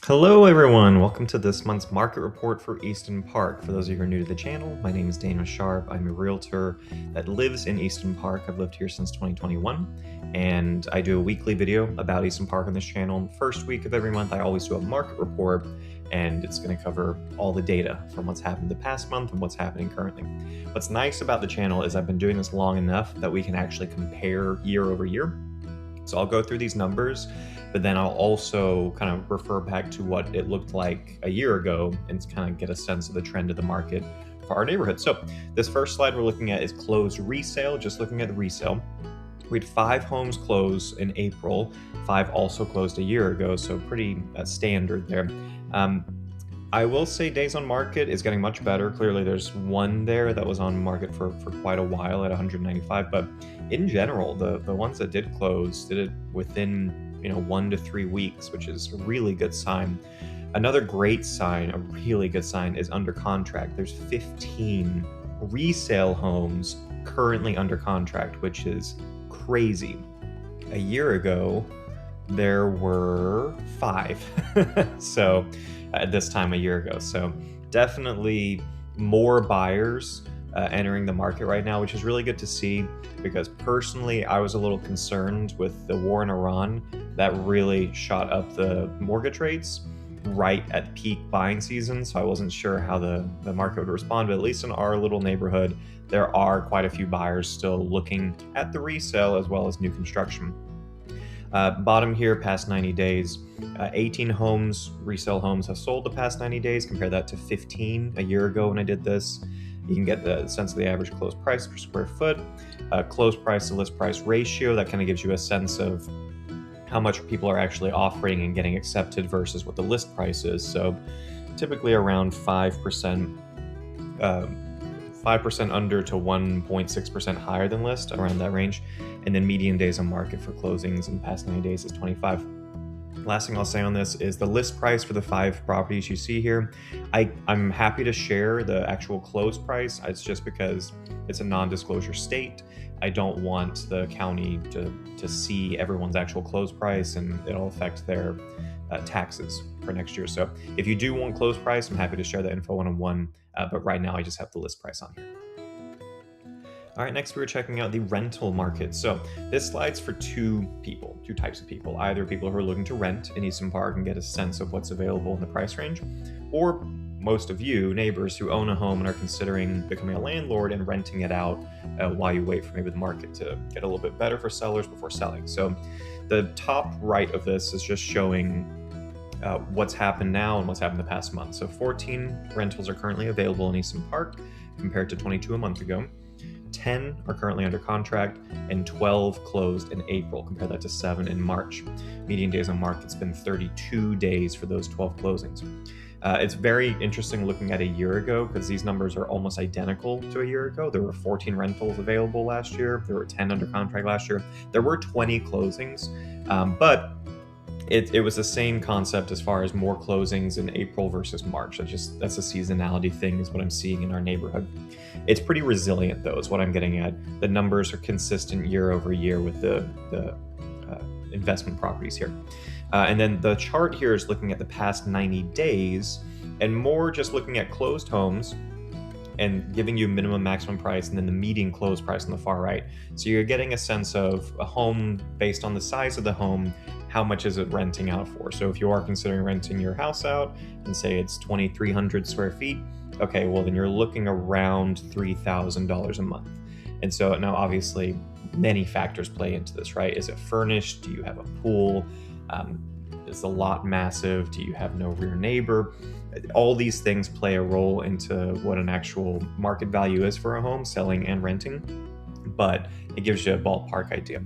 Hello everyone, welcome to this month's market report for Easton Park. For those of you who are new to the channel, my name is Daniel Sharp. I'm a realtor that lives in Easton Park. I've lived here since 2021, and I do a weekly video about Easton Park on this channel. The first week of every month, I always do a market report, and it's going to cover all the data from what's happened the past month and what's happening currently. What's nice about the channel is I've been doing this long enough that we can actually compare year over year. So I'll go through these numbers, but then I'll also kind of refer back to what it looked like a year ago and kind of get a sense of the trend of the market for our neighborhood. So this first slide we're looking at is closed resale, just looking at the resale. We had 5 homes close in April, 5 also closed a year ago, so pretty standard there. I will say days on market is getting much better. Clearly there's one there that was on market for quite a while at 195, but in general, the ones that did close did it within 1 to 3 weeks, which is a really good sign. Another great sign, a really good sign, is under contract. There's 15 resale homes currently under contract, which is crazy. A year ago, there were 5. So at this time a year ago. So definitely more buyers entering the market right now, which is really good to see, because personally I was a little concerned with the war in Iran that really shot up the mortgage rates right at peak buying season. So I wasn't sure how the market would respond, but at least in our little neighborhood, there are quite a few buyers still looking at the resale as well as new construction. Bottom here, past 90 days, 18 homes, resale homes, have sold the past 90 days. Compare that to 15 a year ago when I did this. You can get the sense of the average closed price per square foot, closed price to list price ratio. That kind of gives you a sense of how much people are actually offering and getting accepted versus what the list price is. So typically around 5%, 5% under to 1.6% higher than list, around that range. And then median days on market for closings in the past 90 days is 25. Last thing I'll say on this is the list price for the 5 properties you see here. I'm happy to share the actual close price. It's just because it's a non-disclosure state. I don't want the county to see everyone's actual close price, and it'll affect their taxes for next year. So if you do want close price, I'm happy to share that info one-on-one, but right now I just have the list price on here. All right, next we were checking out the rental market. So this slide's for two types of people. Either people who are looking to rent in Easton Park and get a sense of what's available in the price range, or most of you, neighbors who own a home and are considering becoming a landlord and renting it out while you wait for maybe the market to get a little bit better for sellers before selling. So the top right of this is just showing what's happened now and what's happened the past month. So 14 rentals are currently available in Easton Park compared to 22 a month ago. 10 are currently under contract, and 12 closed in April. Compare that to 7 in March. Median days on market's been 32 days for those 12 closings. It's very interesting looking at a year ago, because these numbers are almost identical to a year ago. There were 14 rentals available last year. There were 10 under contract last year. There were 20 closings, but it was the same concept as far as more closings in April versus March. That's a seasonality thing, is what I'm seeing in our neighborhood. It's pretty resilient, though, is what I'm getting at. The numbers are consistent year over year with the investment properties here. And then the chart here is looking at the past 90 days, and more just looking at closed homes and giving you minimum maximum price, and then the median close price on the far right. So you're getting a sense of a home based on the size of the home. How much is it renting out for? So if you are considering renting your house out and say it's 2,300 square feet, okay, well then you're looking around $3,000 a month. And so now obviously many factors play into this, right? Is it furnished? Do you have a pool? Is the lot massive? Do you have no rear neighbor? All these things play a role into what an actual market value is for a home, selling and renting, but it gives you a ballpark idea.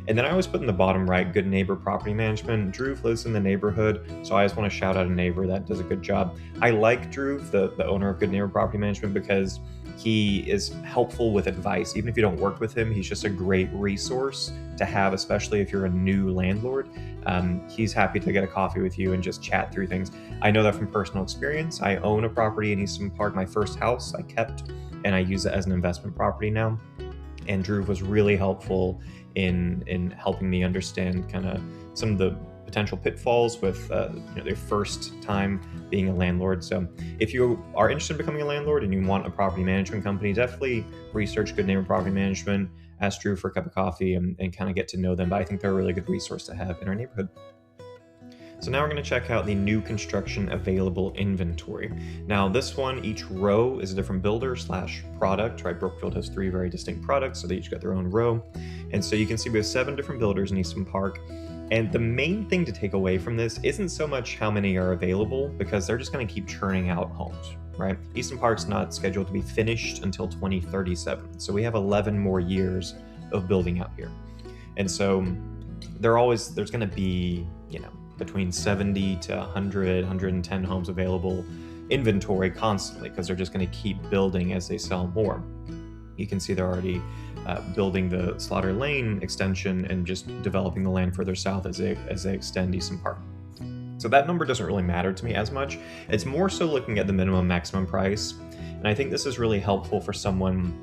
And then I always put in the bottom right, good neighbor property management. Drew lives in the neighborhood, so I just want to shout out a neighbor that does a good job. I like Drew, the owner of Good Neighbor Property Management, because he is helpful with advice. Even if you don't work with him, he's just a great resource to have, especially if you're a new landlord. He's happy to get a coffee with you and just chat through things. I know that from personal experience. I own a property in Easton Park, my first house I kept, and I use it as an investment property now. And Drew was really helpful in helping me understand kind of some of the potential pitfalls with their first time being a landlord. So if you are interested in becoming a landlord and you want a property management company, definitely research Good Neighbor Property Management, ask Drew for a cup of coffee and kind of get to know them. But I think they're a really good resource to have in our neighborhood. So now we're going to check out the new construction available inventory. Now this one, each row is a different builder / product, right? Brookfield has 3 very distinct products, so they each got their own row. And so you can see we have 7 different builders in Easton Park. And the main thing to take away from this isn't so much how many are available, because they're just going to keep churning out homes, right? Easton Park's not scheduled to be finished until 2037. So we have 11 more years of building out here. And so there's going to be, between 70 to 100, 110 homes available inventory constantly, because they're just going to keep building as they sell more. You can see they're already building the Slaughter Lane extension and just developing the land further south as they extend Easton Park. So that number doesn't really matter to me as much. It's more so looking at the minimum maximum price. And I think this is really helpful for someone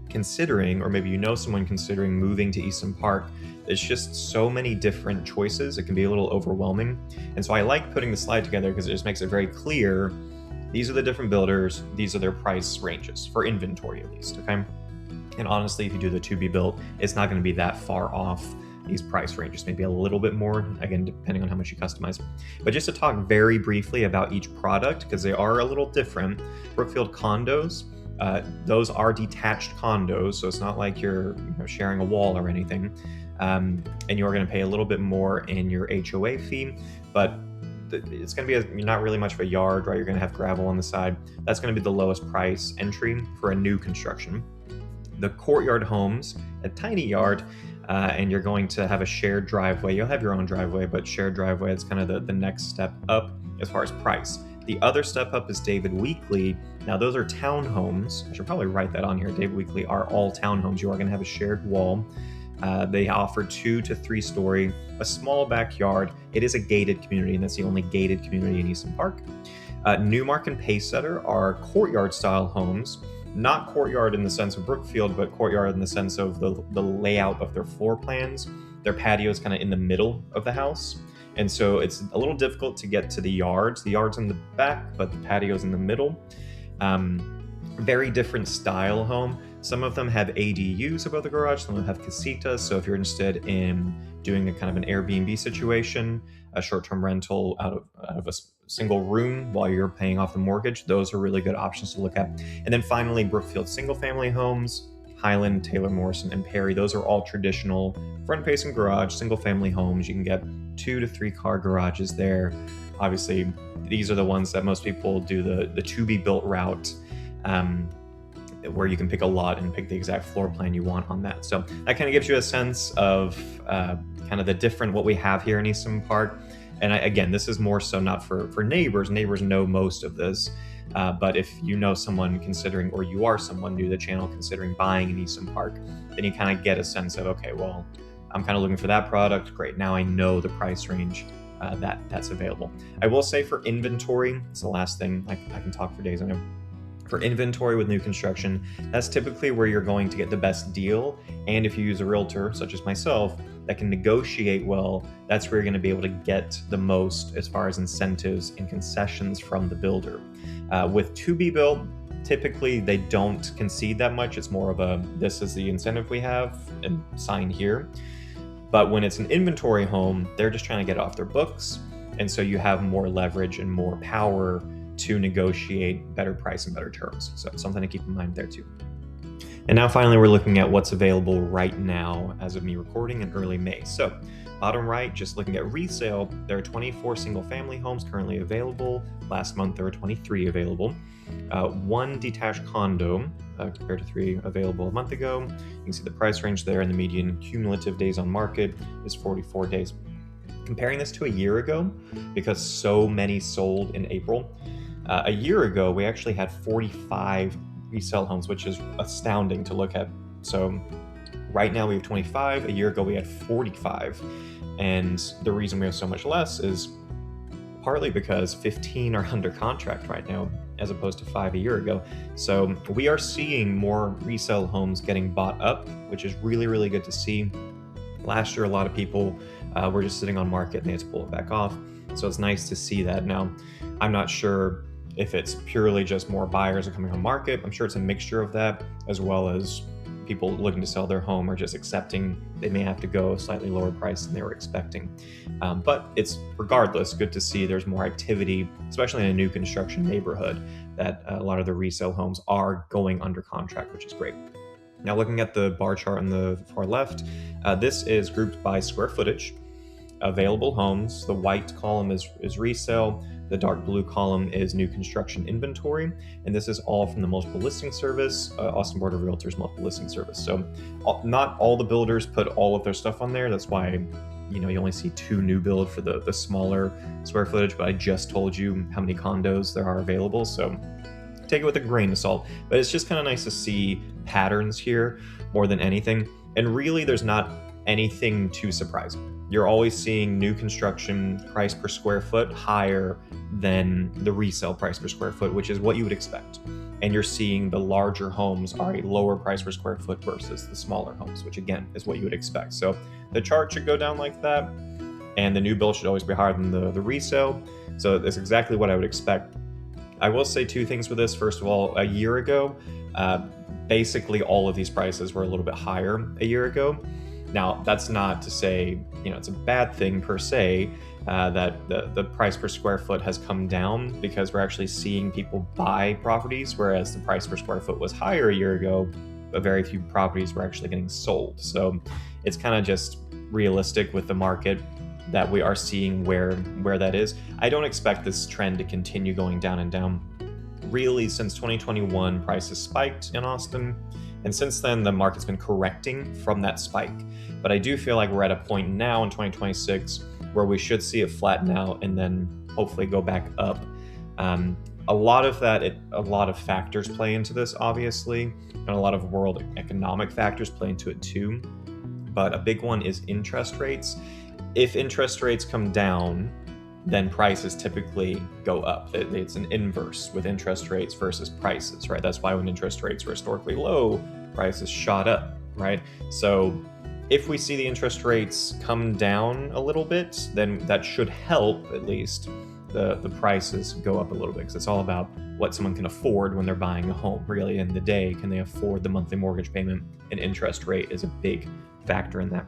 considering, or maybe someone considering moving to Easton Park. There's just so many different choices. It can be a little overwhelming. And so I like putting the slide together because it just makes it very clear. These are the different builders. These are their price ranges for inventory, at least, okay? And honestly, if you do the to be built, it's not going to be that far off these price ranges, maybe a little bit more, again, depending on how much you customize. But just to talk very briefly about each product, because they are a little different. Brookfield condos, those are detached condos, so it's not like you're sharing a wall or anything. And you're going to pay a little bit more in your HOA fee, but it's going to be not really much of a yard, right? You're going to have gravel on the side. That's going to be the lowest price entry for a new construction. The courtyard homes, a tiny yard, and you're going to have a shared driveway. You'll have your own driveway, but shared driveway is kind of the next step up as far as price. The other step up is David Weekley. Now those are townhomes. I should probably write that on here. David Weekley are all townhomes. You are going to have a shared wall. They offer 2 to 3 story, a small backyard. It is a gated community, and that's the only gated community in Easton Park. Newmark and Pacesetter are courtyard style homes. Not courtyard in the sense of Brookfield, but courtyard in the sense of the layout of their floor plans. Their patio is kind of in the middle of the house. And so it's a little difficult to get to the yards. The yard's in the back, but the patio's in the middle. Very different style home. Some of them have ADUs above the garage. Some of them have casitas. So if you're interested in doing a kind of an Airbnb situation, a short-term rental out of a single room while you're paying off the mortgage, those are really good options to look at. And then finally, Brookfield single-family homes, Highland, Taylor Morrison, and Perry. Those are all traditional front-facing garage, single-family homes. You can get 2 to 3 car garages there. Obviously, these are the ones that most people do the to-be-built route, where you can pick a lot and pick the exact floor plan you want on that. So that kind of gives you a sense of kind of the different what we have here in Easton Park. And again, this is more so not for neighbors. Neighbors know most of this. But if you know someone considering, or you are someone new to the channel considering buying in Easton Park, then you kind of get a sense of, okay, well, I'm kind of looking for that product. Great, now I know the price range that's available. I will say for inventory, it's the last thing, I can talk for days on it. For inventory with new construction, that's typically where you're going to get the best deal. And if you use a realtor, such as myself, that can negotiate well, that's where you're going to be able to get the most as far as incentives and concessions from the builder. With to be built, typically they don't concede that much. It's more of this is the incentive we have and sign here. But when it's an inventory home, they're just trying to get it off their books. And so you have more leverage and more power to negotiate better price and better terms. So something to keep in mind there too. And now finally, we're looking at what's available right now as of me recording in early May. So bottom right, just looking at resale, there are 24 single family homes currently available. Last month, there were 23 available. 1 detached condo compared to 3 available a month ago. You can see the price range there, and the median cumulative days on market is 44 days. Comparing this to a year ago, because so many sold in April, a year ago, we actually had 45 resale homes, which is astounding to look at. So right now we have 25. A year ago, we had 45. And the reason we have so much less is partly because 15 are under contract right now, as opposed to 5 a year ago. So we are seeing more resale homes getting bought up, which is really, really good to see. Last year, a lot of people were just sitting on market and they had to pull it back off. So it's nice to see that. Now, I'm not sure if it's purely just more buyers are coming on market. I'm sure it's a mixture of that, as well as people looking to sell their home are just accepting they may have to go a slightly lower price than they were expecting. But it's regardless good to see there's more activity, especially in a new construction neighborhood, that a lot of the resale homes are going under contract, which is great. Now, looking at the bar chart on the far left, this is grouped by square footage, available homes. The white column is resale. The dark blue column is new construction inventory. And this is all from the multiple listing service, Austin Board of Realtors multiple listing service. So not all the builders put all of their stuff on there. That's why you only see 2 new build for the smaller square footage, but I just told you how many condos there are available. So take it with a grain of salt, but it's just kind of nice to see patterns here more than anything. And really, there's not anything too surprising. You're always seeing new construction price per square foot higher than the resale price per square foot, which is what you would expect. And you're seeing the larger homes are a lower price per square foot versus the smaller homes, which again is what you would expect. So the chart should go down like that, and the new build should always be higher than the resale. So that's exactly what I would expect. I will say 2 things with this. First of all, a year ago, basically all of these prices were a little bit higher a year ago. Now, that's not to say, it's a bad thing per se, that the price per square foot has come down, because we're actually seeing people buy properties, whereas the price per square foot was higher a year ago, but very few properties were actually getting sold. So it's kind of just realistic with the market that we are seeing where that is. I don't expect this trend to continue going down and down. Really, since 2021, prices spiked in Austin, and since then the market's been correcting from that spike. But I do feel like we're at a point now in 2026 where we should see it flatten out and then hopefully go back up. A lot of factors play into this, obviously, and a lot of world economic factors play into it too. But a big one is interest rates. If interest rates come down, then prices typically go up. It's an inverse with interest rates versus prices, right? That's why when interest rates were historically low, prices shot up, right? So if we see the interest rates come down a little bit, then that should help at least the prices go up a little bit, because it's all about what someone can afford when they're buying a home. Really, in the day, can they afford the monthly mortgage payment? And interest rate is a big factor in that.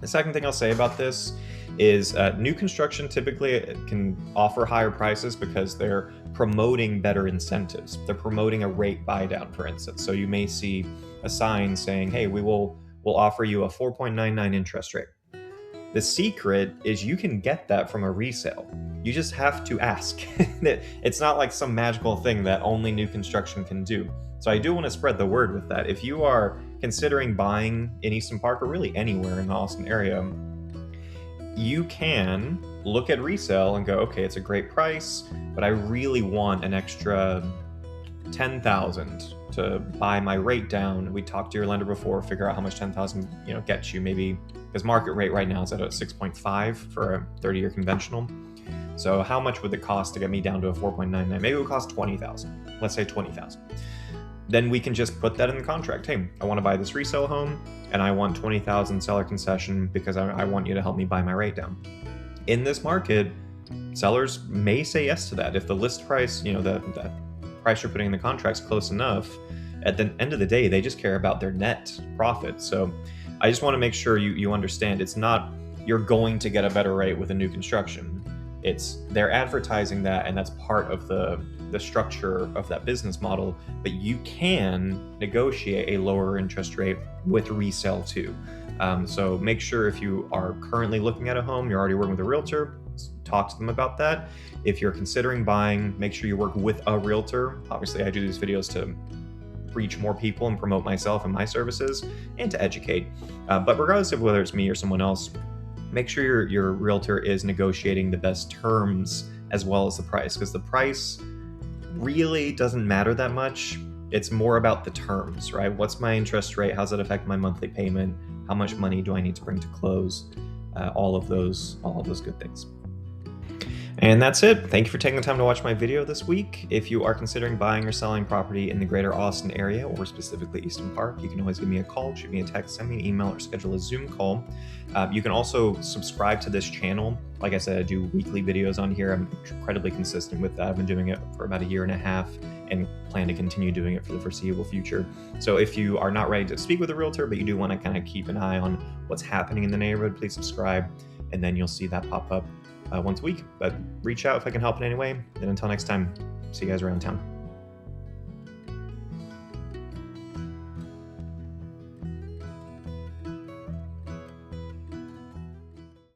The second thing I'll say about this is new construction typically can offer higher prices because they're promoting better incentives. They're promoting a rate buy down, for instance. So you may see a sign saying, hey, we'll offer you a 4.99 interest rate. The secret is you can get that from a resale. You just have to ask. It's not like some magical thing that only new construction can do. So I do want to spread the word with that. If you are considering buying in Easton Park or really anywhere in the Austin area, you can look at resale and go, okay, it's a great price, but I really want an extra $10,000 to buy my rate down. We talked to your lender before, figure out how much $10,000 gets you, maybe, because market rate right now is at a 6.5 for a 30-year conventional. So how much would it cost to get me down to a 4.99? Maybe it would cost $20,000. Let's say $20,000. Then we can just put that in the contract. Hey, I want to buy this resale home and I want $20,000 seller concession because I want you to help me buy my rate down. In this market, sellers may say yes to that. If the list price, the price you're putting in the contract's close enough, at the end of the day, they just care about their net profit. So I just want to make sure you understand, it's not you're going to get a better rate with a new construction. It's they're advertising that, and that's part of the structure of that business model, but you can negotiate a lower interest rate with resale too. So make sure if you are currently looking at a home, you're already working with a realtor, talk to them about that. If you're considering buying, make sure you work with a realtor. Obviously, I do these videos to reach more people and promote myself and my services and to educate. But regardless of whether it's me or someone else, make sure your realtor is negotiating the best terms as well as the price, because the price really doesn't matter that much. It's more about the terms, right? What's my interest rate? How's that affect my monthly payment? How much money do I need to bring to close? All of those good things. And that's it. Thank you for taking the time to watch my video this week. If you are considering buying or selling property in the greater Austin area, or specifically Easton Park, you can always give me a call, shoot me a text, send me an email, or schedule a Zoom call. You can also subscribe to this channel. Like I said, I do weekly videos on here. I'm incredibly consistent with that. I've been doing it for about 1.5 years and plan to continue doing it for the foreseeable future. So if you are not ready to speak with a realtor, but you do want to kind of keep an eye on what's happening in the neighborhood, please subscribe, and then you'll see that pop up once a week. But reach out if I can help in any way. And until next time, see you guys around town.